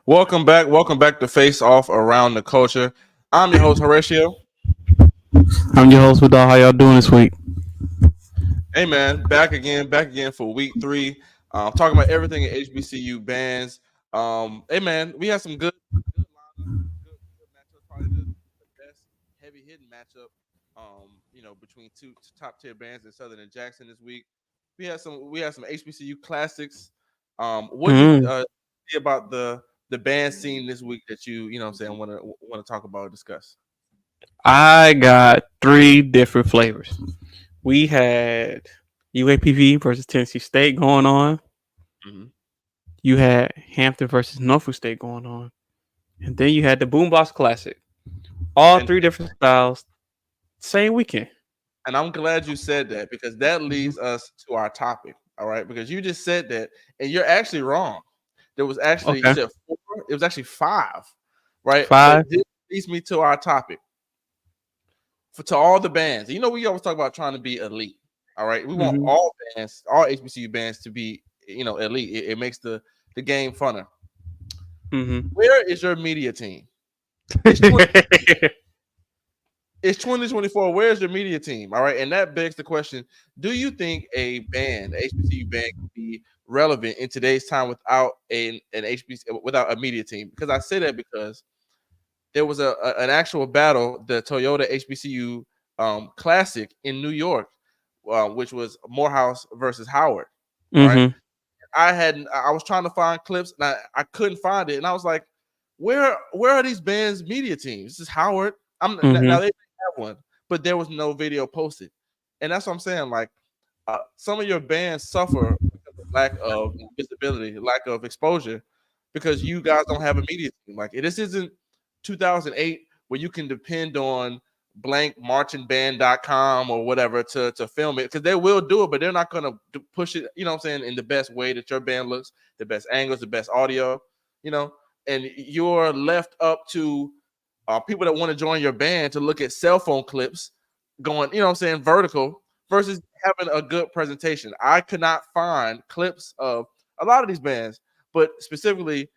Welcome back to Face Off Around the Culture. I'm your host Horatio. I'm your host, Vidal. How y'all doing this week? Hey man, back again for week three. Talking about everything in HBCU bands. Hey man, we had some good lineups, good matchups. Probably the best heavy hitting matchup. Between two top tier bands in Southern and Jackson this week. We had some HBCU classics. What do you Mm. see about the band scene this week that what I'm saying want to talk about or discuss? I got three different flavors. We had UAPB versus Tennessee State going on. Hmm. You had Hampton versus Norfolk State going on, and then you had the Boombox Classic. All And three different styles, same weekend. And I'm glad you said that because that Mhm. leads us to our topic. All right, because you just said that, and you're actually wrong. There was actually you Okay, said four. It was actually five, right? But five. this leads me to our topic for to all the bands. We always talk about trying to be elite. All right, we want Mm-hmm. all bands, all HBCU bands, to be elite. It makes the game funner. Mm-hmm. Where is your media team? It's It's 2024. Where's your media team? All right. And that begs the question: do you think a band, HBCU band, can be relevant in today's time without an HBC without a media team? Because I say that because there was an actual battle, the Toyota HBCU Classic in New York, which was Morehouse versus Howard. All right. Mm-hmm. I was trying to find clips and I couldn't find it. And I was like, where are these bands' media teams? This is Howard. Now Mm-hmm. they have one, but there was no video posted. And that's what I'm saying. Like some of your bands suffer because of lack of visibility, lack of exposure, because you guys don't have a media team. Like this isn't 2008 where you can depend on blankmarchingband.com or whatever to film it, because they will do it, but they're not going to push it, you know what I'm saying, in the best way that your band looks, the best angles, the best audio, you know, and you're left up to people that want to join your band to look at cell phone clips going, you know what I'm saying, vertical versus having a good presentation. I could not find clips of a lot of these bands, but specifically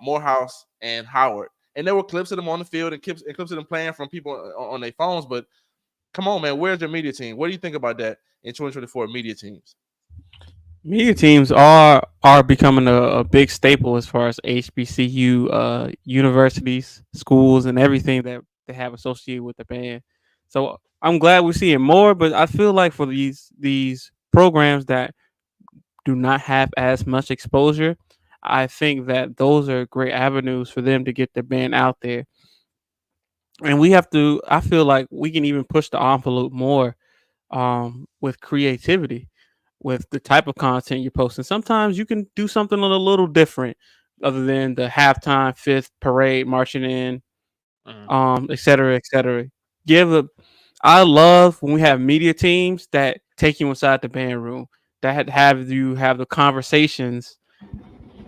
Morehouse and Howard. And there were clips of them on the field and clips of them playing from people on their phones. But come on, man, where's your media team? What do you think about that in 2024 media teams? Media teams are becoming a big staple as far as HBCU universities, schools, and everything that they have associated with the band. So I'm glad we're seeing more, but I feel like for these programs that do not have as much exposure, I think that those are great avenues for them to get their band out there. And we have to. I feel like we can even push the envelope more with creativity, with the type of content you're posting. Sometimes you can do something a little different, other than the halftime, fifth parade, marching in, Mhm. et cetera, et cetera. Give a. I love when we have media teams that take you inside the band room, that have you have the conversations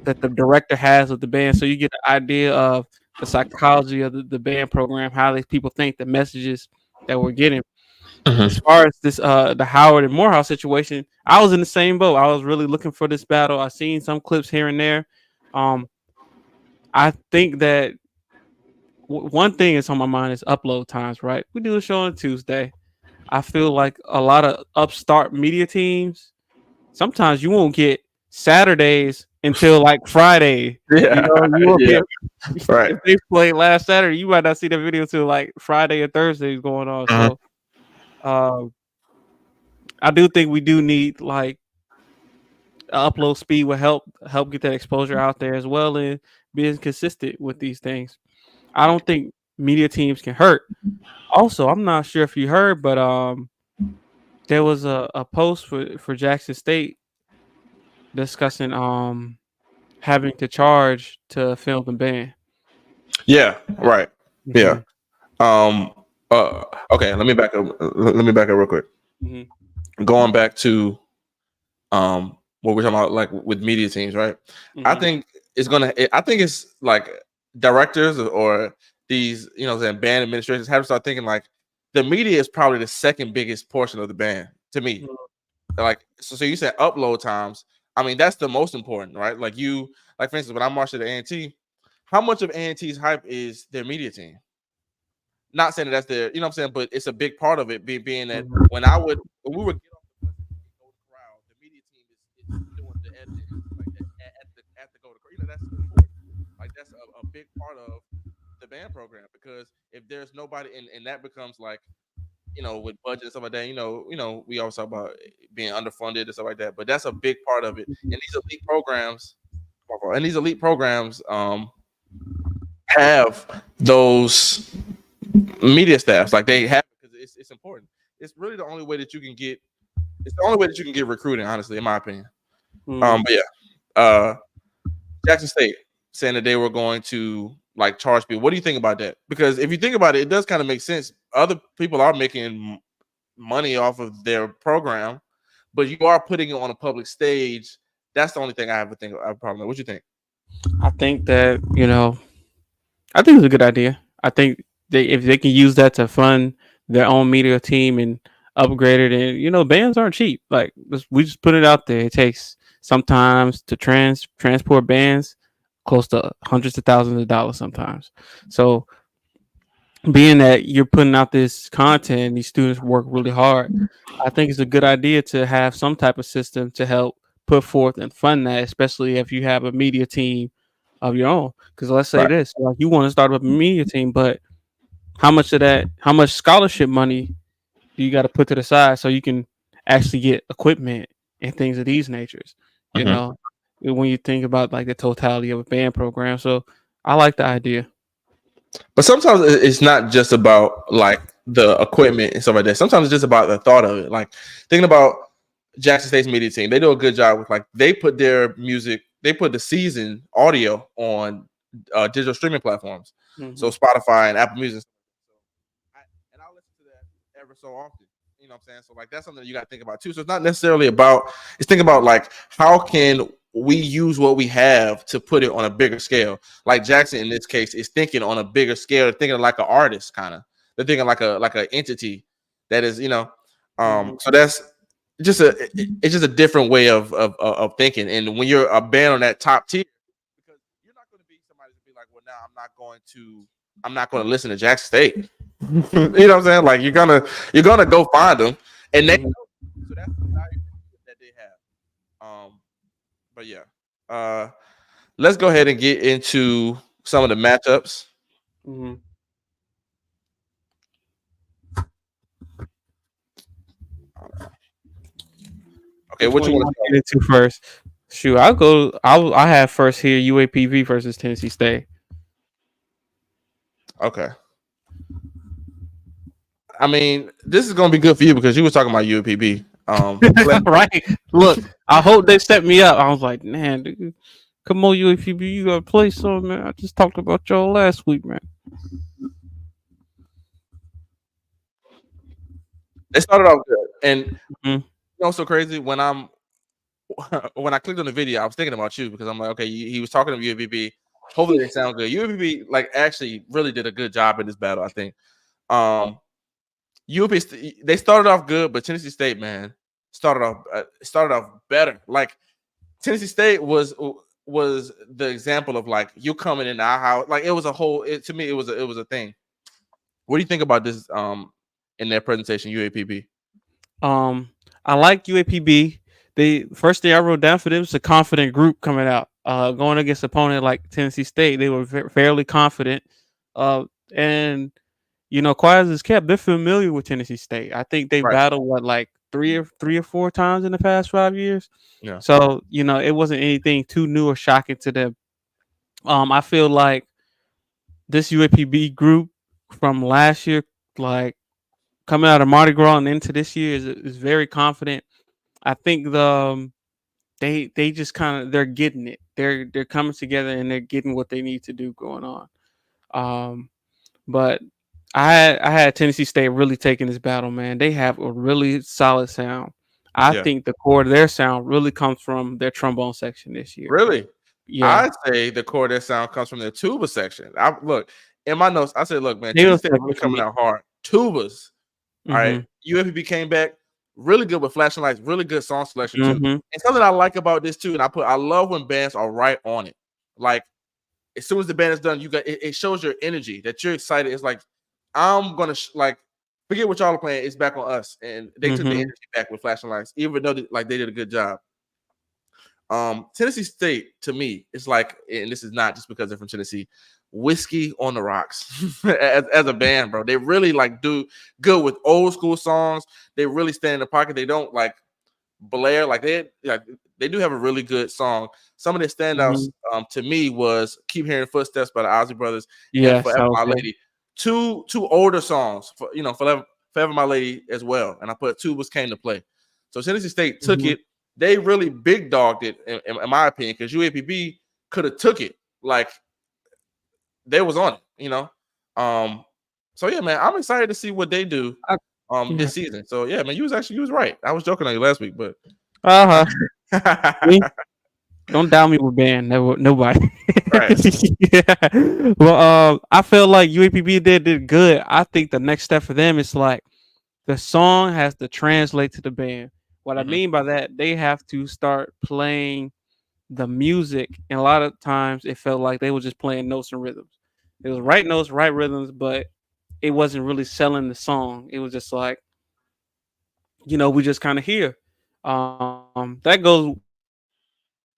that the director has with the band, so you get the idea of the psychology of the band program, how these people think, the messages that we're getting. As Mhm. far as this the Howard and Morehouse situation, I was in the same boat. I was really looking for this battle. I've seen some clips here and there. Um, I think that one thing is on my mind is upload times. Right, we do a show on Tuesday. I feel like a lot of upstart media teams, sometimes you won't get Saturdays until like Friday. You Yeah, know, you won't yeah, get right. if they played last Saturday, you might not see the video till like Friday or Thursday is going on. Mhm. So um, I do think we do need like upload speed will help get that exposure out there, as well as being consistent with these things. I don't think media teams can hurt. Also, I'm not sure if you heard, but there was a post for Jackson State discussing having to charge to film the band. Yeah, right. Yeah. Hmm. Um. Okay. Let me back up. Let me back up real quick. Hmm. Going back to what we're talking about, like with media teams, right? I Hmm. think I think it's like directors or these, saying band administrators have to start thinking like the media is probably the second biggest portion of the band to me. Like so you said upload times. I mean, that's the most important, right? Like for instance, when I marched at the A&T, how much of A&T's hype is their media team? Not saying that that's their, you know what I'm saying, but it's a big part of it being that Mhm. when we would get off the bus and go to Corral, the media team is doing the editing and stuff like that at the go to Corral. That's important. Like that's a big part of the band program because if there's nobody and that becomes like with budget and stuff like that, we always talk about being underfunded and stuff like that, but that's a big part of it. And these elite programs have those media staffs, like they have because it's important. It's really the only way that you can get. It's the only way that you can get recruiting, honestly, in my opinion. Mhm. But yeah, Jackson State saying that they were going to like charge people. What do you think about that? Because if you think about it, it does kind of make sense. Other people are making money off of their program, but you are putting it on a public stage. That's the only thing I have a problem with. What you think? I think that I think it's a good idea. I think if they can use that to fund their own media team and upgrade it, and bands aren't cheap. Like we just put it out there. It takes sometimes to transport bands close to hundreds of thousands of dollars sometimes. So being that you're putting out this content and these students work really hard, I think it's a good idea to have some type of system to help put forth and fund that, especially if you have a media team of your own. Because let's say Right. this, like you want to start up a media team, but how much scholarship money do you got to put to the side so you can actually get equipment and things of these natures? You Mhm. know, when you think about like the totality of a band program. So I like the idea. But sometimes it's not just about like the equipment and stuff like that. Sometimes it's just about the thought of it. Like thinking about Jackson State's media team, they do a good job with like they put their music, they put the season audio on digital streaming platforms, so Hmm. Spotify and Apple Music. And I'll listen to that ever so often. You know what I'm saying? So like that's something that you got to think about too. So it's not necessarily about. It's thinking about like how can we use what we have to put it on a bigger scale. Like Jackson in this case is thinking on a bigger scale, thinking like an artist kind of. They're thinking like an entity that is Hmm. So that's it's just a different way of thinking. And when you're a band on that top tier, because you're not going to be somebody to be like, well, now I'm not going to listen to Jackson State. You know what I'm saying? Like you're gonna go find them, and they Hmm. know. So that's the value that they have. But yeah, uh, let's go ahead and get into some of the matchups. Hmm. Okay, Which what one you you want to want to start get into first? Shoot, I'll go. I have first here UAPB versus Tennessee State. with? Okay, I mean this is gonna be good for you because you was talking about UAPB. Right. Look, I hope they set me up. I was like, man, dude, come on, UAPB, you gotta play some, man. I just talked about y'all last week, man. They started off good, and Mhm. so crazy when I clicked on the video, I was thinking about you because I'm like, okay, he was talking to UAPB. Hopefully they sound good. UAPB like actually really did a good job in this battle, I think. Um, UAP they started off good, but Tennessee State, man, started off better. Like Tennessee State was the example of like you coming in our house. Like it was a whole. To me, it was a thing. What do you think about this? In their presentation, UAPB. Um, I like UAPB. The first thing I wrote down for them was a confident group coming out. Going against opponent like Tennessee State, they were fairly confident. And quiet as it's kept, they're familiar with Tennessee State. I think they Right. battled what like three or four times in the past 5 years. Yeah. So it wasn't anything too new or shocking to them. I feel like this UAPB group from last year, like coming out of Mardi Gras and into this year, is very confident. I think they just kind of they're getting it. They're coming together and they're getting what they need to do going on. Um, but I had Tennessee State really taking this battle, man. They have a really solid sound. I Yeah. think the core of their sound really comes from their trombone section this year. Really? Yeah, I'd say the core of that sound comes from their tuba section. I look in my notes. I said, look, man, they Tennessee was State second really for coming me. out hard. Tubas. All right. Mhm. UAPB came back really good with flashing lights, really good song selection too. Mhm. And something I like about this too, and I love when bands are right on it. Like as soon as the band is done, you got it shows your energy that you're excited. It's like I'm gonna like forget what y'all are playing. It's back on us, and they took the Mm-hmm. energy back with flashing lights, even though like they did a good job. Tennessee State to me is like, and this is not just because they're from Tennessee, whiskey on the rocks as a band, bro. They really like do good with old school songs. They really stand in the pocket. They don't like blare they do have a really good song. Some of the standouts to me was "Keep Hearing Footsteps" by the Ozzy Brothers and Yes, "Forever I was My there. Lady." Two older songs for Forever My Lady as well. And I put Tubas Came to Play. So Tennessee State took it. They really big dogged it in my opinion, because UAPB could have took it like they was on it. So yeah, man, I'm excited to see what they do Yeah. this season. So yeah, man, you was right. I was joking on you last week, but Uh huh. Don't doubt me with band. Never, nobody. right. Yeah. Well, I felt like UAPB did good. I think the next step for them is like the song has to translate to the band. What I Mhm. mean by that, they have to start playing the music, and a lot of times it felt like they were just playing notes and rhythms. It was right notes, right rhythms, but it wasn't really selling the song. It was just like, we just kind of hear. That goes.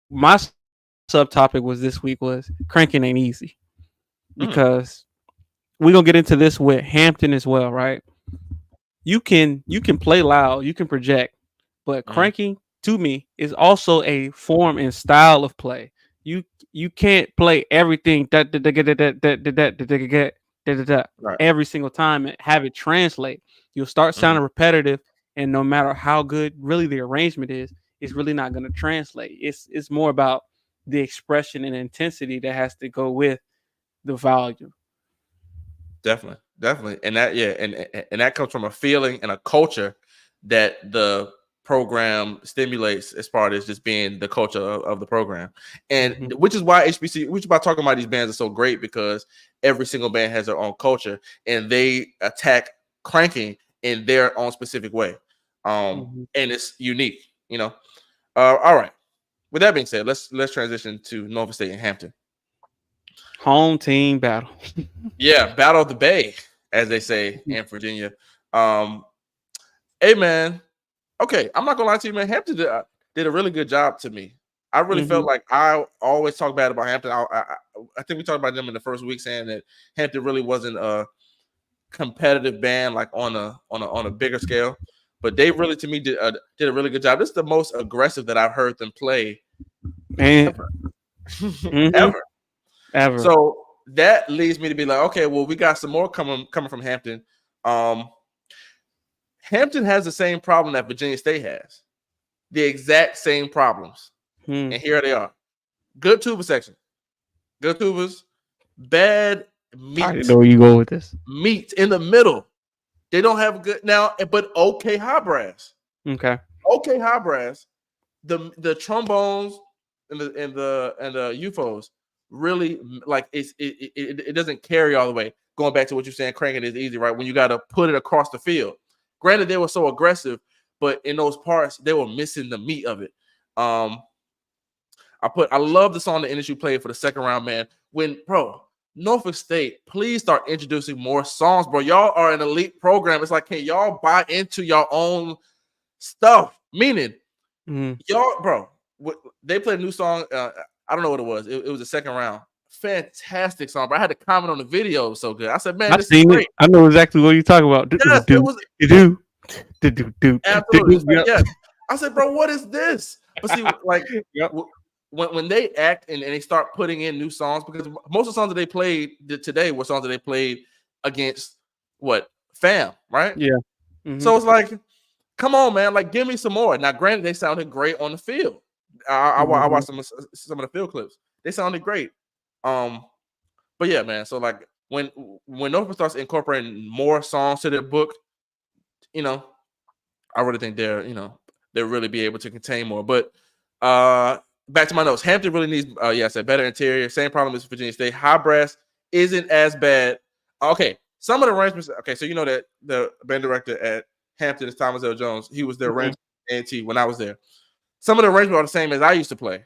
My subtopic was this week was cranking ain't easy, Mm, because we're gonna get into this with Hampton as well, right? You can play loud, you can project, but mm, cranking to me is also a form and style of play. You you can't play everything right. every single time and have it translate. You'll start Mhm. sounding repetitive, and no matter how good really the arrangement is, it's really not going to translate. It's more about the expression and intensity that has to go with the volume. Definitely, and that and that comes from a feeling and a culture that the program stimulates as part as just being the culture of the program, and Hmm. which is why HBC, which is why talking about these bands are so great, because every single band has their own culture and they attack cranking in their own specific way, Hmm. and it's unique. All right. With that being said, let's transition to Norfolk State and Hampton. Home team battle. Yeah, Battle of the Bay, as they say in Virginia. Um, hey man, okay, I'm not gonna lie to you, man. Hampton did a really good job to me. I really felt Hmm. like I always talk bad about Hampton. I think we talked about them in the first week, saying that Hampton really wasn't a competitive band like on a bigger scale, but they really to me did a really good job. This is the most aggressive that I've heard them play And ever, hmm ever. ever. So that leads me to be like, okay, well, we got some more coming from Hampton. Um, Hampton has the same problem that Virginia State has, the exact same problems, Hmm. and here they are: good tuba section, good tubas, bad I didn't meat, know where you go with this. meat in the middle. They don't have good now, but okay, high brass, Okay. okay, high brass. The trombones and the UFOs really like it doesn't carry all the way. Going back to what you're saying, cranking is easy, right? When you got to put it across the field. Granted, they were so aggressive, but in those parts they were missing the meat of it. Um, I love the song the industry played for the second round, man. When Norfolk State, please start introducing more songs, bro. Y'all are an elite program. It's like, can y'all buy into your own stuff? Meaning Hmm. y'all, bro, they played a new song. I don't know what it was. It was the second round. Fantastic song, bro. I had to comment on the video. It was so good. I said, man, I this is seen it. great. I know exactly what you're talking about. Do do Yes, it do was do do do do absolutely. do. It's like, Yep. yes. I said, bro, what is this? But see, like Yep. when they act and they start putting in new songs, because most of the songs that they played today were songs that they played against what fam, right? Yeah. Hmm. So it's like, come on, man, like give me some more. Now, granted, they sounded great on the field. I Hmm. watched some of the field clips. They sounded great. Um, but yeah, man. So like when Norfolk starts incorporating more songs to their book, you know, I really think they'll really be able to contain more. But back to my notes. Hampton really needs I said better interior. Same problem as Virginia State. High brass isn't as bad. Okay, some of the arrangements. Okay, so you know that the band director at Hampton is Thomas L. Jones. He was their Hmm. arrangement at A&T when I was there. Some of the arrangements are the same as I used to play.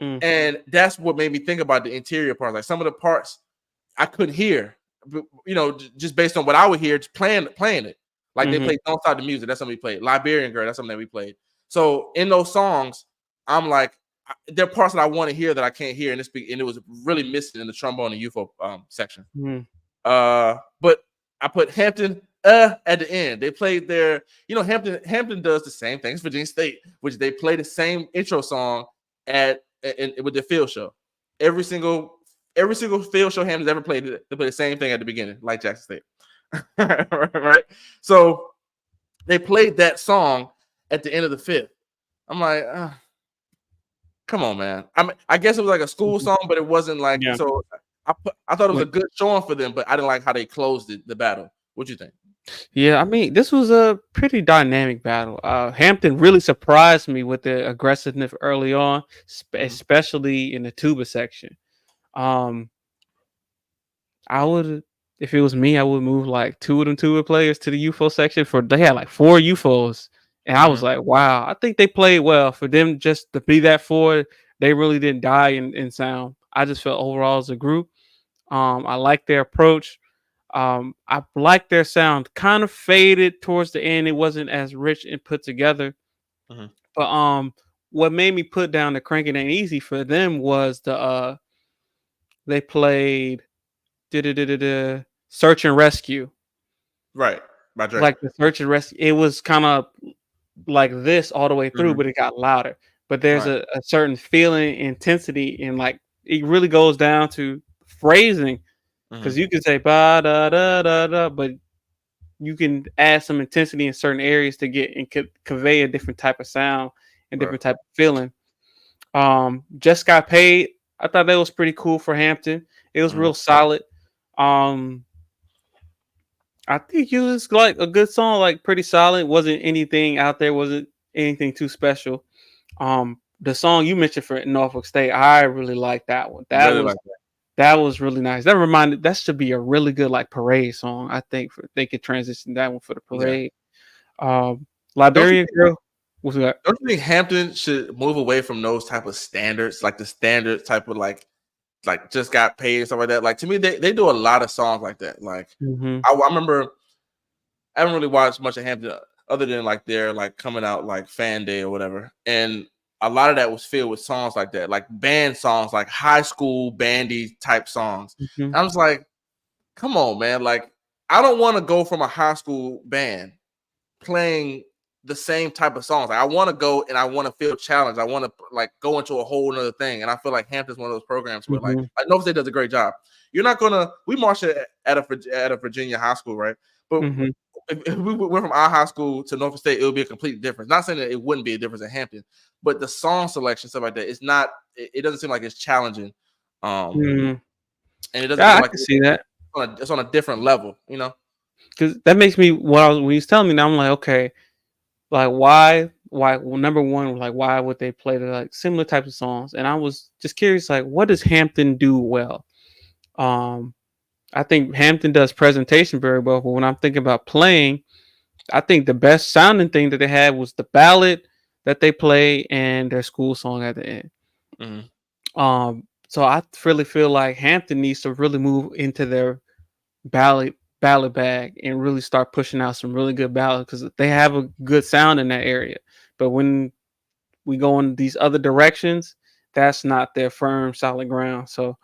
Mm. And that's what made me think about the interior parts. Like some of the parts I couldn't hear, just based on what I would hear, just playing it. Like they Mhm. played "Don't Stop the Music," that's something we played. "Liberian Girl," that's something that we played. So in those songs, I'm like, there are parts that I want to hear that I can't hear, and it was really missing in the trombone and UFO section. Mhm. But I put Hampton at the end. They played their, Hampton does the same thing as Virginia State, which they play the same intro song with the field show. Every single field show Hampton's ever played, they play the same thing at the beginning, like Jackson State. Right? So they played that song at the end of the fifth. I'm like, come on, man. I guess it was like a school Mhm. song, but it wasn't like Yeah. so. I thought it was a Like, good showing for them, but I didn't like how they closed the battle. What you think? yeah, I mean, this was a pretty dynamic battle. Hampton really surprised me with the aggressiveness early on, Mhm. especially in the tuba section. Um, I would, if it was me, I would move like two of them tuba players to the UFO section. For they had like four UFOs, and I was Mhm. like, wow, I think they played well. For them just to be that four, they really didn't die in sound. I just felt overall as a group, I like their approach. I like their sound. Kind of faded towards the end. It wasn't as rich and put together. Mhm. But what made me put down the Crank It Ain't Easy for them was they played Search and Rescue. Right. By Drake. Like the Search and Rescue, it was kind of like this all the way through, Mhm. but it got louder. But there's Right. a certain feeling, intensity, and like it really goes down to phrasing because Mhm. you can say ba da da da da, but you can add some intensity in certain areas to get and convey a different type of sound and Right. different type of feeling. Just got paid. I thought that was pretty cool for Hampton. It was Mhm. real solid. Um, I think it was like a good song, like pretty solid. Wasn't anything out there. Wasn't anything too special. The song you mentioned for Norfolk State, I really like that one. That Really was like that. that was really nice. That should be a really good like parade song. I think they could transition that one for the Yeah. parade. Um, Don't you Liberian think Girl. What's that? don't you think Hampton should move away from those type of standards, like the standard type of like just got paid and stuff like that? Like to me, they do a lot of songs like that. Like Mm-hmm. I remember I haven't really watched much of Hampton other than like their like coming out like fan day or whatever. And a lot of that was filled with songs like that, like band songs, like high school bandy type songs. Mm-hmm. And I was like, come on, man. Like, I don't want to go from a high school band playing the same type of songs. Like, I want to go and I want to feel challenged. I want to like go into a whole nother thing. And I feel like Hampton's one of those programs where Mm-hmm. like Nova State does a great job. You're not gonna we march at a Virginia high school, right? But Mm-hmm. if we went from our high school to Norfolk State, it would be a complete difference. Not saying that it wouldn't be a difference in Hampton, but the song selection, stuff like that, it's not. It doesn't seem like it's challenging, um, Mm-hmm. and it doesn't Yeah, feel I like can see that it's on a different level. because that makes me when he's telling me now, I'm like, okay, like why? Well, number one, like why would they play the like similar types of songs? And I was just curious, like, what does Hampton do well? Um, I think Hampton does presentation very well, but when I'm thinking about playing, I think the best sounding thing that they had was the ballad that they play and their school song at the end. Mhm. So I really feel like Hampton needs to really move into their ballad bag and really start pushing out some really good ballads because they have a good sound in that area. But when we go in these other directions, that's not their firm solid ground. So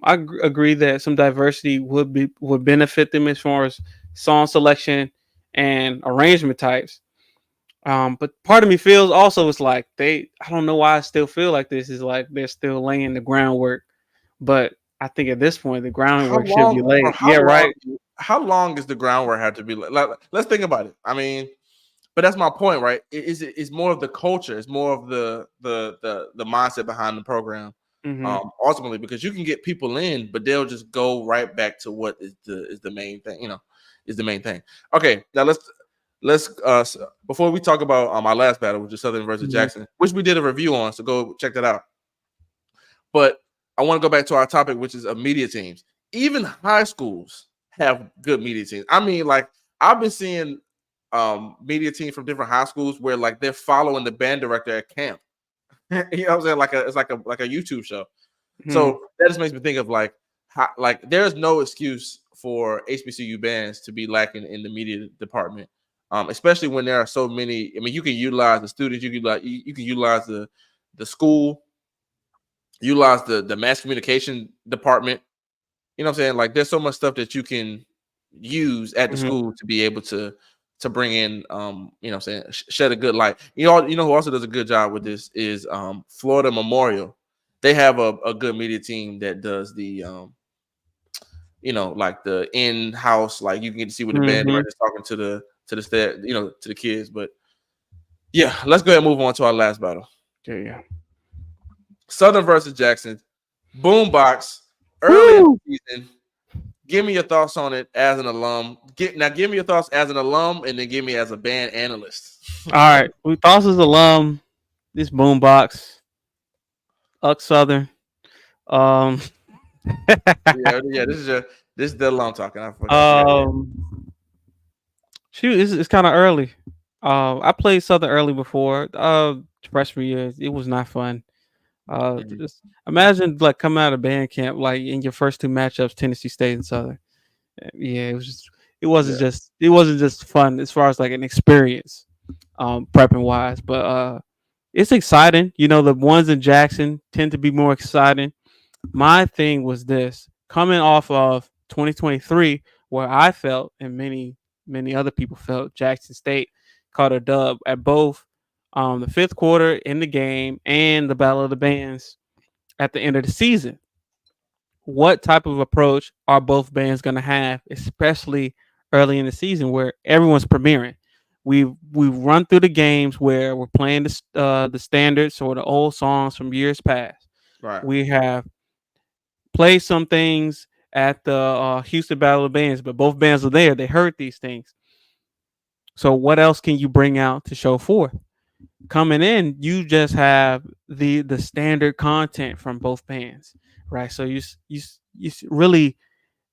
agree that some diversity would benefit them as far as song selection and arrangement types. But part of me feels also it's like I don't know why I still feel like this is like they're still laying the groundwork, but I think at this point the How groundwork should be long, or laid. Yeah, right. how long is the groundwork have to be? Like, let's think about it. I mean, but that's my point, right? It's more of the culture. It's more of the mindset behind the program. Mm-hmm. Ultimately, because you can get people in, but they'll just go right back to what is the main thing. Is the main thing. Okay, now let's before we talk about our last battle, which is Southern versus Mm-hmm. Jackson, which we did a review on, so go check that out. But I want to go back to our topic, which is media teams. Even high schools have good media teams. I mean, like I've been seeing media teams from different high schools where like they're following the band director at camp. You know what I'm saying? It's like a YouTube show. Hmm. So that just makes me think of like how, like there's no excuse for HBCU bands to be lacking in the media department, especially when there are so many. I mean, you can utilize the students, you can utilize the school, utilize the mass communication department. You know what I'm saying? Like there's so much stuff that you can use at the Hmm. school to be able to bring in you know what I'm saying, shed a good light. You know who also does a good job with this is Florida Memorial. They have a good media team that does the you know, like the in-house, like you can get to see what the band Hmm. director's talking to the you know, to the kids. But yeah, let's go ahead and move on to our last battle. Yeah. Southern versus Jackson. Boombox early in Woo! the season. Give me your thoughts on it as an alum. Give me your thoughts as an alum, and then give me as a band analyst. All right. We thoughts as alum. This boombox. Uck Southern. Um. Yeah. This is the alum talking. I forgot. um. Shoot, it's kind of early. I played Southern early before. Freshman year, it was not fun. Mhm. Just imagine like coming out of band camp, like in your first two matchups, Tennessee State and Southern. Yeah, it was just, Yeah. it wasn't just fun as far as like an experience, prepping wise. But it's exciting. You know, the ones in Jackson tend to be more exciting. My thing was this coming off of 2023, where I felt and many other people felt Jackson State caught a dub at both the fifth quarter in the game and the Battle of the Bands at the end of the season. What type of approach are both bands going to have, especially early in the season where everyone's premiering? We've run through the games where we're playing the standards or the old songs from years past. Right. We have played some things at the Houston Battle of Bands, but both bands are there. They heard these things. So what else can you bring out to show forth? Coming in, you just have the standard content from both bands, right? So you really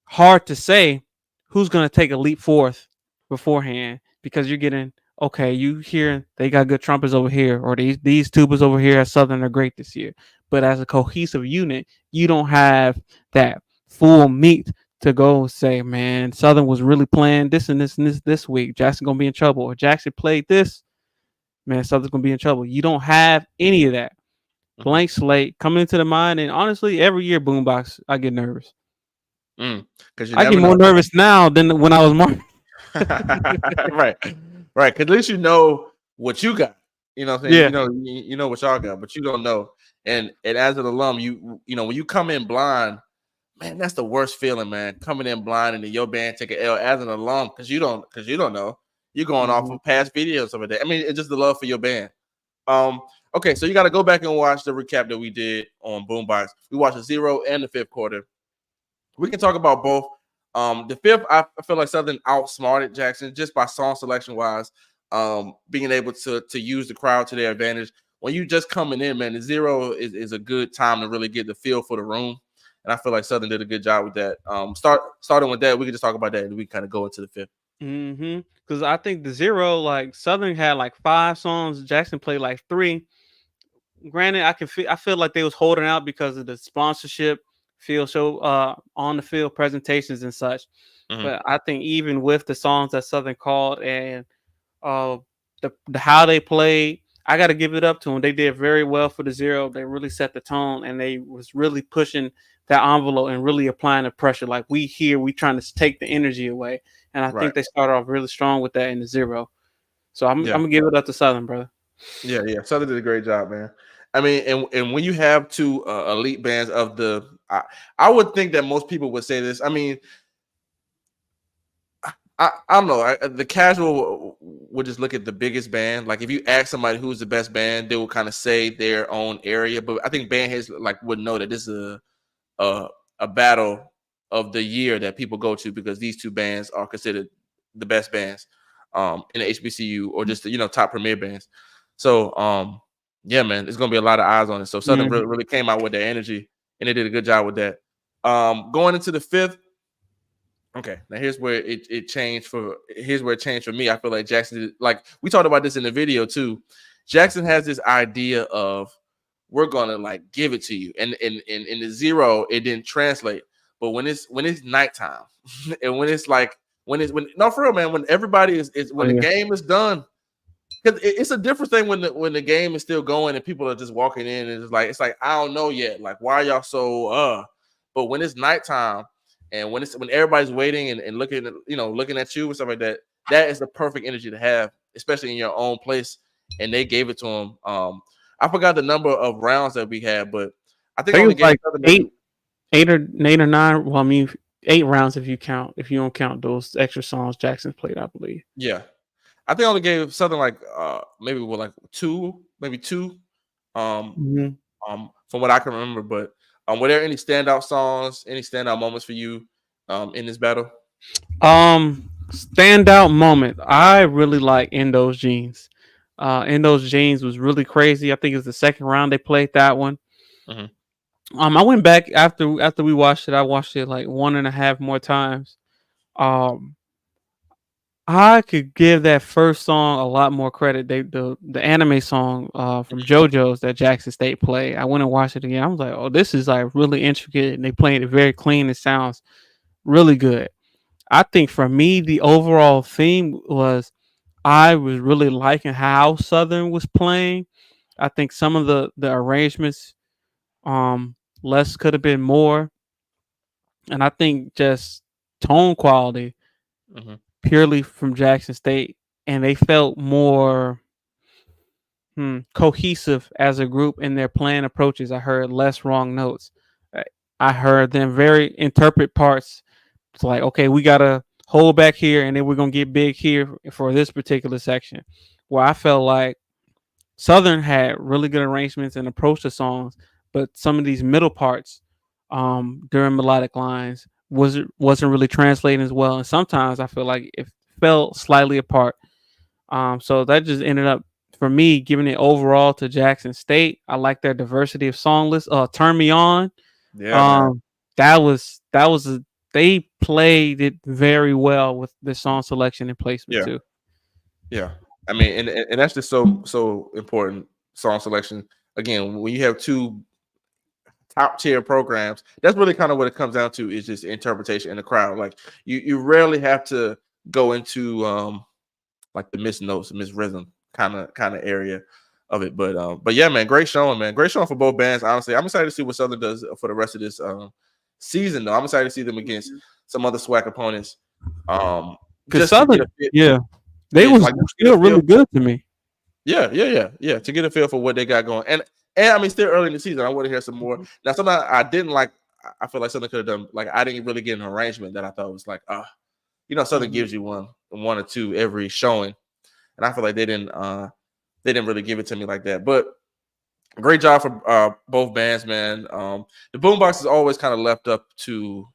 hard to say who's going to take a leap forth beforehand because you're getting okay. You hear they got good trumpets over here, or these tubas over here at Southern are great this year. But as a cohesive unit, you don't have that full meat to go say, man, Southern was really playing this and this week. Jackson gonna be in trouble, or Jackson played this. Man, Southern's gonna be in trouble. You don't have any of that. Mhm. Blank slate coming into the mind, and honestly, every year Boombox, I get nervous. Because you I get never more know. nervous now than when I was more. Right. Right. Because at least you know what you got. You know what I'm saying? Yeah. You know what y'all got, but you don't know. And as an alum, you know, when you come in blind, man, that's the worst feeling, man. Coming in blind and then your band take an L as an alum because you don't know. You're going off Mhm. of past videos of it. I mean, it's just the love for your band. Um, okay, so you got to go back and watch the recap that we did on Boombox. We watched the 0 and the fifth quarter. We can talk about both. The fifth, I feel like Southern outsmarted Jackson just by song selection wise, being able to use the crowd to their advantage. When you just coming in, man, the 0 is a good time to really get the feel for the room. And I feel like Southern did a good job with that. Starting with that, we can just talk about that and we kind of go into the fifth. Because I think the 0, like Southern had like 5 songs. Jackson played like 3. Granted, I feel like they was holding out because of the sponsorship, field show, on the field presentations and such. Mhm. But I think even with the songs that Southern called and uh the how they played, I got to give it up to them. They did very well for the 0. They really set the tone and they was really pushing that envelope and really applying the pressure. Like we trying to take the energy away, and I Right. think they started off really strong with that in the 0. So I'm Yeah. gonna give it up to Southern, brother. Yeah. Southern did a great job, man. I mean, and when you have two elite bands of I would think that most people would say this. I mean, I don't know. The casual would just look at the biggest band. Like if you ask somebody who's the best band, they will kind of say their own area. But I think band heads like would know that this is a a battle of the year that people go to because these two bands are considered the best bands in the HBCU or just the, top premier bands. So yeah, man, it's gonna be a lot of eyes on it. So Southern Mhm. really came out with their energy and they did a good job with that. Going into the fifth. Okay, now here's where it changed for me. I feel like Jackson did, like we talked about this in the video too. Jackson has this idea of we're gonna like give it to you. And in the zero, it didn't translate. But when it's nighttime, and when it's like when no for real, man, when everybody is Oh when the yeah. game is done, because it's a different thing when the game is still going and people are just walking in and it's like I don't know yet. Like why are y'all so But when it's nighttime and when everybody's waiting and looking at looking at you and stuff like that, that is the perfect energy to have, especially in your own place. And they gave it to them. I forgot the number of rounds that we had, but I I think I think it only was gave like Southern maybe. eight or nine. Well, I mean, 8 rounds if you don't count those extra songs Jackson played, I believe. Yeah, I think I only gave Southern like maybe with like two, maybe two. Um, Hmm. from what I can remember. But were there any standout songs, any standout moments for you in this battle? Standout moment. I really like In Those Jeans. In Those Jeans was really crazy. I think it was the second round they played that one. Hmm. I went back after we watched it. I watched it like one and a half more times. Um, I could give that first song a lot more credit. The anime song from JoJo's that Jackson State played. I went and watched it again. I was like, oh, this is like really intricate, and they played it very clean. It sounds really good. I think for me, the overall theme was I was really liking how Southern was playing. I think some of the arrangements, um, less could have been more, and I think just tone quality Hmm. purely from Jackson State, and they felt more cohesive as a group in their playing approaches. I heard less wrong notes. I I heard them very interpret parts. It's like, okay, we gotta hold back here, and then we're gonna get big here for this particular section. Where I felt like Southern had really good arrangements and approach to songs, but some of these middle parts, during melodic lines, wasn't really translating as well. And sometimes I feel like it fell slightly apart. So that just ended up for me giving it overall to Jackson State. I like their diversity of song lists. Turn Me On. Yeah, man. Um, that was they played it very well with the song selection and placement Yeah, too. yeah. I mean, and that's just so important. Song selection again. When you have two top tier programs, that's really kind of what it comes down to is just interpretation in the crowd. Like you rarely have to go into like the miss notes, miss rhythm kind of area of it. But yeah, man, great showing, man. Great showing for both bands. Honestly, I'm excited to see what Southern does for the rest of this season. Though I'm excited to see them against some other swag opponents. Cause Just to get a Southern, fit, yeah, they yeah, was like just to get still a feel really for good to me. yeah, to get a feel for what they got going. And I mean, still early in the season. I want to hear some more. Now, something I didn't like. I feel like Southern could have done. Like I didn't really get an arrangement that I thought was like, Southern Mhm. gives you one or two every showing, and I feel like they didn't really give it to me like that. But great job for both bands, man. The boombox is always kind of left up to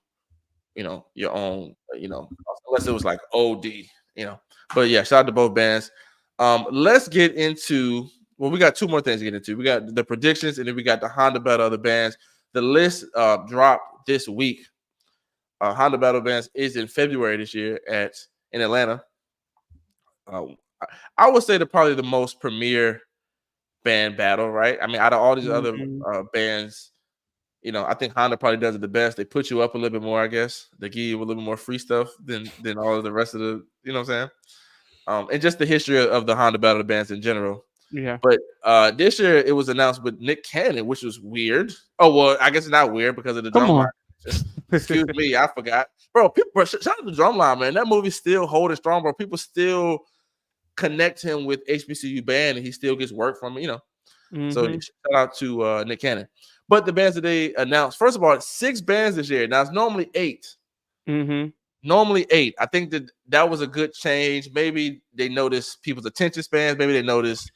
your own, unless it was like OD, you know. But yeah, shout out to both bands. Let's get into we got two more things to get into. We got the predictions and then we got the Honda Battle of the bands. The list dropped this week. Honda Battle Bands is in February this year in Atlanta. Uh, I would say they're probably the most premier band battle, right? I mean, out of all these other Mhm. bands, I think Honda probably does it the best. They put you up a little bit more, I guess. They give you a little bit more free stuff than all of the rest of the, you know what I'm saying? And just the history of the Honda Battle of the Bands in general. Yeah. But this year it was announced with Nick Cannon, which was weird. Oh well, I guess it's not weird because of the Come drumline. on. Excuse me, I forgot, bro. People, shout out to the drumline, man. That movie's still holding strong, bro. People still connect him with HBCU band, and he still gets work from it. So Mhm. shout out to Nick Cannon. But the bands that they announced, first of all, 6 bands this year. Now it's normally 8. Mhm. Normally 8. I think that was a good change. Maybe they noticed people's attention spans. Maybe they noticed,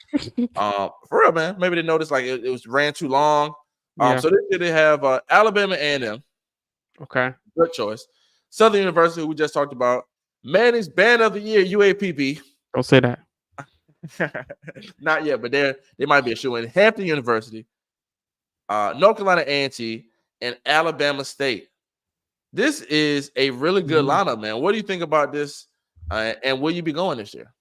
for real, man. Maybe they noticed like it was ran too long. Yeah. So this year they have Alabama A&M, Okay. good choice. Southern University, who we just talked about. Manning's Band of the Year, UAPB. Don't say that. Not yet, but they might be a shoe in. Hampton University, North Carolina A&T, and Alabama State. This is a really good Mhm. lineup, man. What do you think about this? And will you be going this year?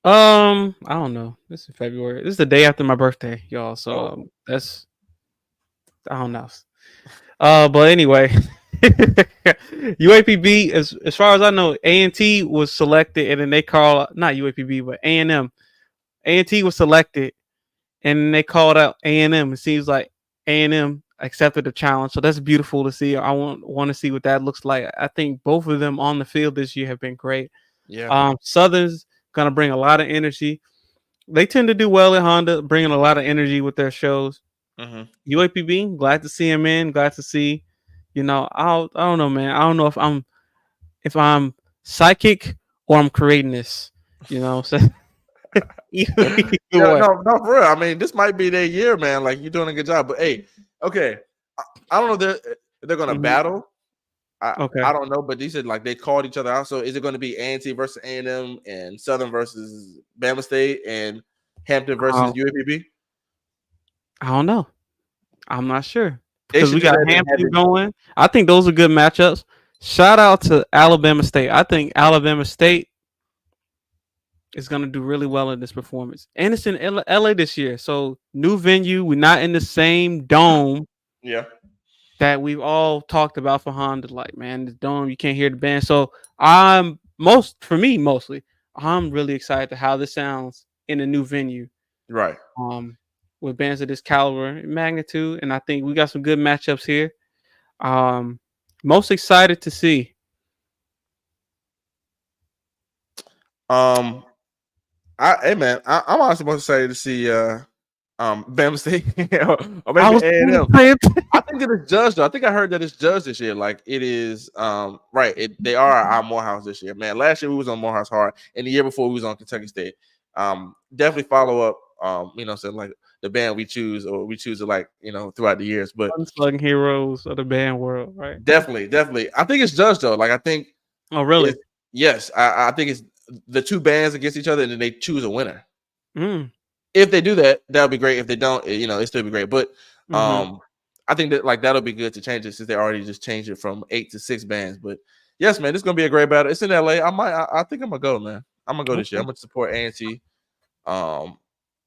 I don't know. This is February. This is the day after my birthday, y'all. So Oh, that's. I don't know. But anyway, UAPB, as far as I know, A&T was selected, and then they call not UAPB, but A&M. A&T was selected, and then they called out A&M. It seems like A&M accepted the challenge, so that's beautiful to see. I want to see what that looks like. I think both of them on the field this year have been great. Yeah. Southern's gonna bring a lot of energy. They tend to do well at Honda, bringing a lot of energy with their shows. Mm-hmm. UAPB, glad to see him in. Glad to see. I don't know, man. I don't know if I'm psychic or I'm creating this. So either Yeah, way. no, for real. I mean, this might be their year, man. Like you're doing a good job. But hey, okay, I don't know if they're gonna Mhm. battle. I Okay. don't know, but they said like they called each other out. So is it going to be A&T versus A&M and Southern versus Bama State and Hampton versus Uh, UAPB? I don't know. I'm not sure They because should we do got that and have Hampton it. going. I think those are good matchups. Shout out to Alabama State. I think Alabama State is going to do really well in this performance. And it's in LA this year. So, new venue. We're not in the same dome Yeah, that we've all talked about for Honda. Like, man, the dome, you can't hear the band. So, mostly, I'm really excited to how this sounds in a new venue. right. Um, with bands of this caliber and magnitude. And I think we got some good matchups here. Most excited to see. Um, hey man, I'm also most excited to see Bama State or I maybe was A&M. playing. I think that it's judged though. I think I heard that it's judged this year. Like it is right. They are our Morehouse this year. Man, last year we was on Morehouse hard, and the year before we was on Kentucky State. Definitely follow up so like the band we choose or we choose to like, throughout the years. But Unsung heroes of the band world, right? definitely. I think it's judged though. Like I think Oh, really? it's yes, I think it's the two bands against each other and then they choose a winner. Mm. If they do that, that'll be great. If they don't, it still be great. But Mm-hmm. I think that like that'll be good to change it since they already just changed it from 8 to 6 bands. But yes, man, this is gonna be a great battle. It's in LA. I think I'm gonna go, man. I'm gonna go this year. Okay. I'm gonna support A&T.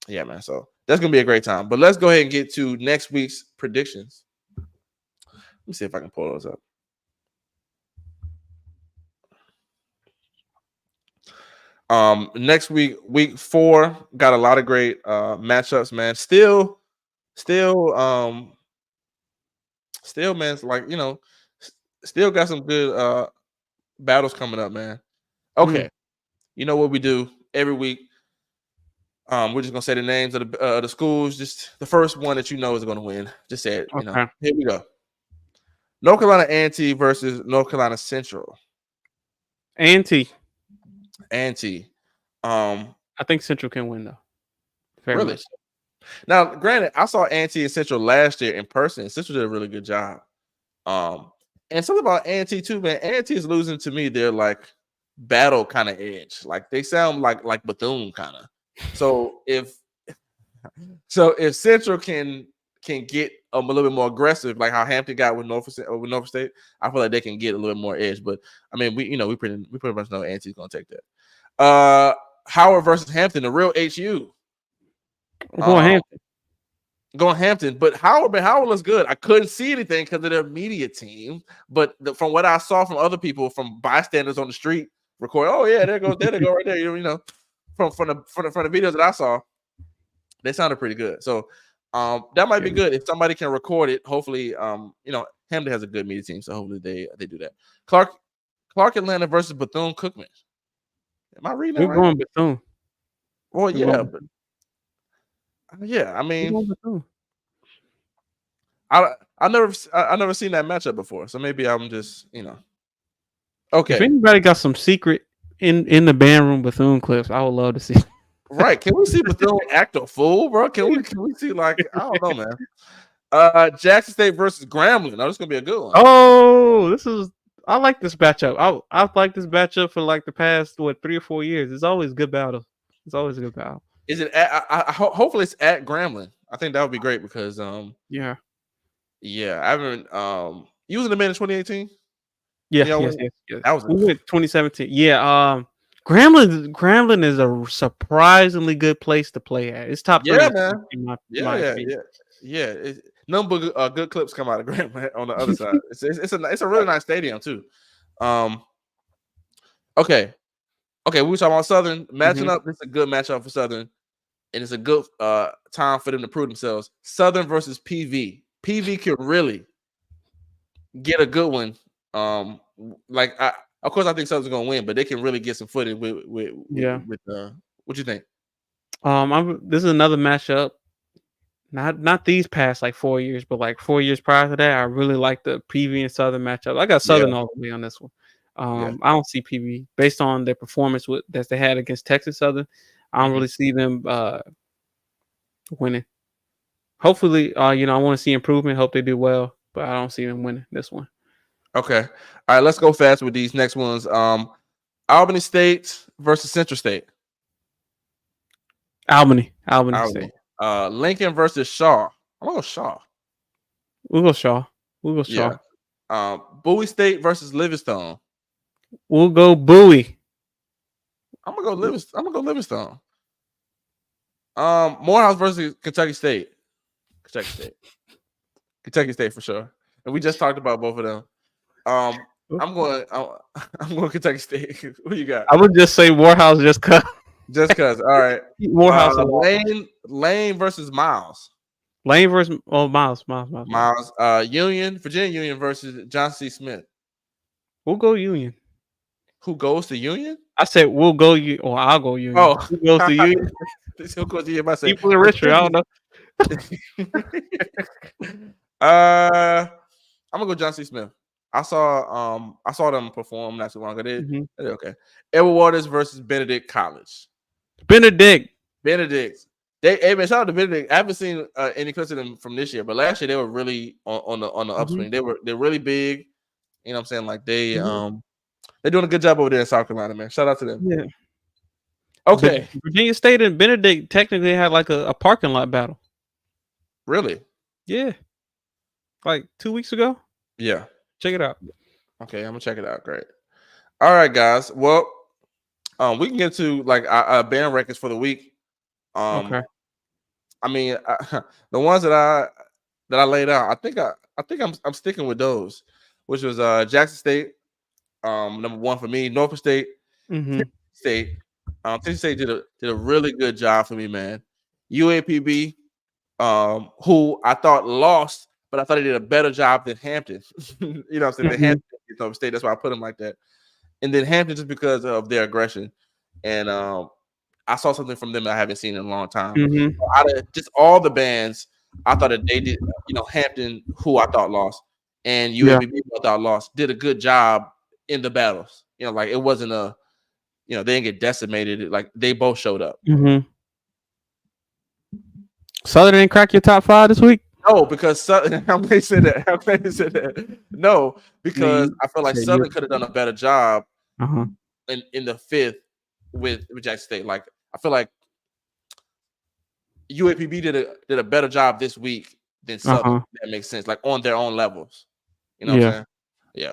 Yeah, man. So that's gonna be a great time. But let's go ahead and get to next week's predictions. Let me see if I can pull those up. Next week, week 4, got a lot of great matchups, man. Still, man, it's like still got some good battles coming up, man. Okay, Mm. you know what we do every week? We're just gonna say the names of the schools. Just the first one that you know is gonna win. Just say it. Okay. Here we go. North Carolina A&T versus North Carolina Central. A&T. A&T. I think Central can win though. Very Really? much. So. Now, granted, I saw A&T and Central last year in person. Central did a really good job. And something about A&T too, man. A&T is losing to me. They're like battle kind of edge. Like they sound like Bethune kind of. So if Central can get a little bit more aggressive, like how Hampton got with Norfolk State, I feel like they can get a little more edge. But I mean, we pretty much know A&T's gonna take that. Howard versus Hampton, the real HU. I'm going Hampton. Going Hampton, but Howard looks good. I couldn't see anything because of their media team, but from what I saw from other people, from bystanders on the street, record. Oh yeah, there they go right there. From the videos that I saw, they sounded pretty good. So that might be good if somebody can record it. Hopefully, Hampton has a good media team, so hopefully they do that. Clark Atlanta versus Bethune Cookman. Am I reading that We're right? going Bethune. Well, We're yeah, going but yeah, I We're mean, going Bethune. I never seen that matchup before, so maybe I'm just okay. If anybody got some secret in the band room Bethune clips, I would love to see. Right? Can we see Bethune act a fool, bro? Can we see like I don't know, man. Jackson State versus Grambling. No, this is gonna be a good one. Oh, I like this matchup. I've liked this matchup for like the past 3 or 4 years. It's always a good battle. It's always a good battle. Is it? Hopefully it's at Grambling. I think that would be great because Yeah. I haven't you was in the man in 2018. Yes. That was We went 2017. Yeah. Grambling is a surprisingly good place to play at. It's top 3. Man. In my opinion. Yeah. none but good clips come out of Grambling on the other side. It's a really nice stadium too. Um, okay, we were talking about Southern matching Mhm. up. This is a good matchup for Southern, and it's a good time for them to prove themselves. Southern versus PV. PV can really get a good one. Like of course, I think Southern's gonna win, but they can really get some footage Yeah. with what you think? This is another matchup. Not these past like 4 years, but like 4 years prior to that, I really like the PV and Southern matchup. I got Yeah, Southern all the way on this one. yeah. I don't see PV based on their performance that they had against Texas Southern. I don't Mhm. really see them winning. Hopefully, I want to see improvement. Hope they do well, but I don't see them winning this one. Okay. All right, let's go fast with these next ones. Albany State versus Central State. Albany Albany. State. Lincoln versus Shaw. I'm gonna go Shaw. We'll go Shaw. We'll go Shaw. Yeah. Bowie State versus Livingstone. We'll go Bowie. I'm gonna go Livingstone. Morehouse versus Kentucky State. Kentucky State. Kentucky State for sure. And we just talked about both of them. I'm going. I'm going Kentucky State. Who you got? I would just say Morehouse just cut. Just cause. All right. Morehouse a lot. Lane versus Miles. Lane versus Miles. Miles. Virginia Union versus John C. Smith. We'll go Union. Who goes to Union? I said we'll go you, or I'll go Union. Oh, Who goes to Union? Who goes to Union? I say People in Richard. I don't know. I'm gonna go John C. Smith. I saw them perform not too long ago. They're okay. Edward Waters versus Benedict College. Benedict. Hey man, shout out to Benedict. I haven't seen any clips of them from this year, but last year they were really on the upswing. They're really big. You know what I'm saying? Like they're doing a good job over there in South Carolina, man. Shout out to them. Yeah. Okay. Virginia State and Benedict technically had like a parking lot battle. Really? Yeah. Like 2 weeks ago. Yeah. Check it out. Okay, I'm gonna check it out. Great. All right, guys. Well, we can get to like our band records for the week. Okay. I mean, the ones that I laid out, I think I'm sticking with those, which was Jackson State, number one for me. Norfolk State, Tennessee State. Tennessee State did a really good job for me, man. UAPB, who I thought lost, but I thought they did a better job than Hampton. You know what I'm saying? The Hampton Norfolk State, that's why I put them like that. And then Hampton just because of their aggression. And I saw something from them that I haven't seen in a long time. So out of just all the bands, I thought that they did, Hampton, who I thought lost, and UAPB, who I thought lost, did a good job in the battles. Like it wasn't they didn't get decimated. Like they both showed up. Southern didn't crack your top 5 this week? No, because Southern, I'm glad you said that. No, because I feel like Southern could have done a better job in the 5th with Jackson State. Like I feel like UAPB did a better job this week than Southern. That makes sense. Like on their own levels. You know what I'm saying? Yeah.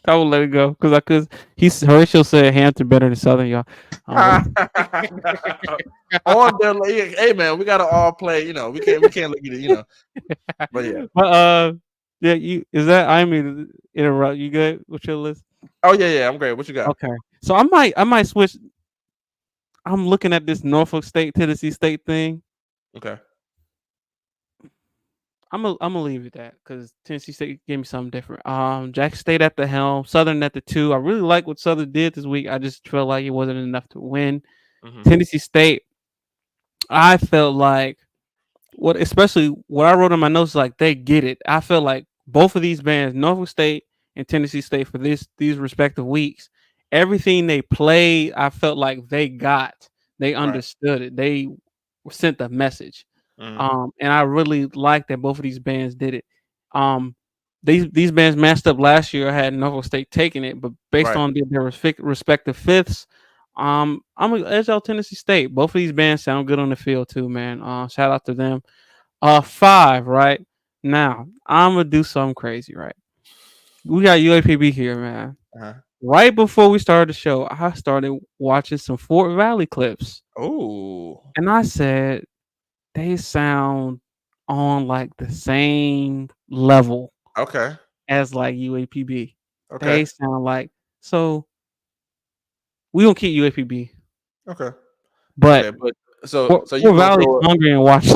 I will let it go because Horatio said Hampton better than Southern, y'all. On their, hey man, we gotta all play. We can't look at it. But yeah. But is that I mean interrupt? You good with your list? Oh yeah, I'm great. What you got? Okay, so I might switch. I'm looking at this Norfolk State, Tennessee State thing. Okay. I'm gonna leave it at because Tennessee State gave me something different. Jackson State at the helm, Southern at the 2. I really like what Southern did this week. I just felt like it wasn't enough to win. Tennessee State, I felt like especially what I wrote in my notes, like they get it. I felt like both of these bands, Norfolk State and Tennessee State, for these respective weeks, everything they played, I felt like they understood it. They sent the message. And I really like that both of these bands did it. These bands matched up last year. I had Norfolk State taking it, but based on their respective 5ths, I'm gonna edge out Tennessee State. Both of these bands sound good on the field too, man. Shout out to them. 5 right now. I'm gonna do something crazy. Right, we got UAPB here, man. Right before we started the show, I started watching some Fort Valley clips. Oh, and I said, they sound on like the same level Okay. as like UAPB. They Okay. sound like so we gonna keep UAPB, Okay. but Okay. But so Fort, so you Fort gonna Valley is throw it hungry and watch.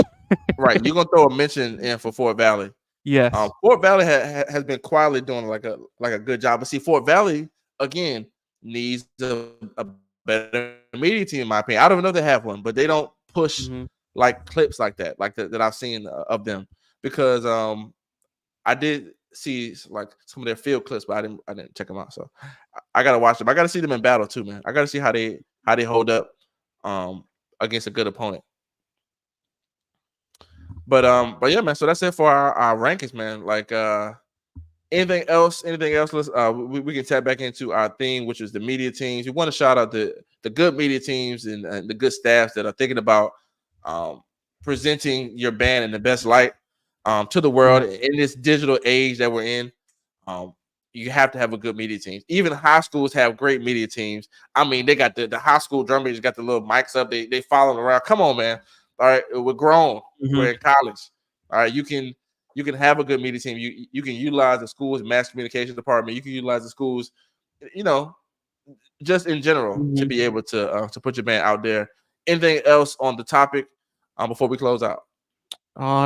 right? You're gonna throw a mention in for Fort Valley. Yes. Fort Valley has been quietly doing like a good job, but see, Fort Valley again needs a better media team, in my opinion. I don't even know if they have one, but they don't push Hmm. like clips like that, that I've seen of them because I did see like some of their field clips, but I didn't check them out. So I gotta watch them. I gotta see them in battle too, man. I gotta see how they hold up um against a good opponent. But yeah, man. So that's it for our rankings, man. Like anything else? Anything else? We can tap back into our theme, which is the media teams. We want to shout out the good media teams and the good staffs that are thinking about um, presenting your band in the best light to the Yeah. world in this digital age that we're in. Um, you have to have a good media team. Even high schools have great media teams. I mean, they got the high school drum majors got the little mics up. They follow them around. Come on, man. All right, we're grown. Hmm. We're in college. All right, you can have a good media team. You can utilize the school's mass communications department. You can utilize the schools, you know, just in general to Hmm. be able to put your band out there. Anything else on the topic before we close out?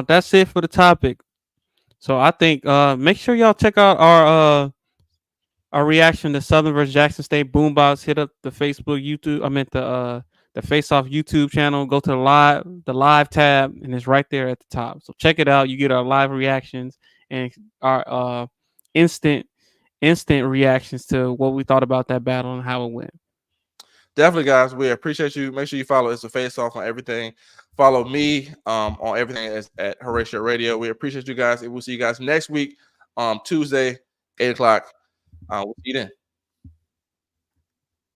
That's it for the topic. So I think make sure y'all check out our reaction to Southern versus Jackson State Boombox. Hit up the Facebook, YouTube. I meant the FaceOff YouTube channel. Go to the live tab, and it's right there at the top. So check it out. You get our live reactions and our instant instant reactions to what we thought about that battle and how it went. Definitely, guys. We appreciate you. Make sure you follow It's a Face Off on everything. Follow me on everything at Horatio Radio. We appreciate you guys. And we'll see you guys next week, Tuesday, 8 o'clock. We'll see you then.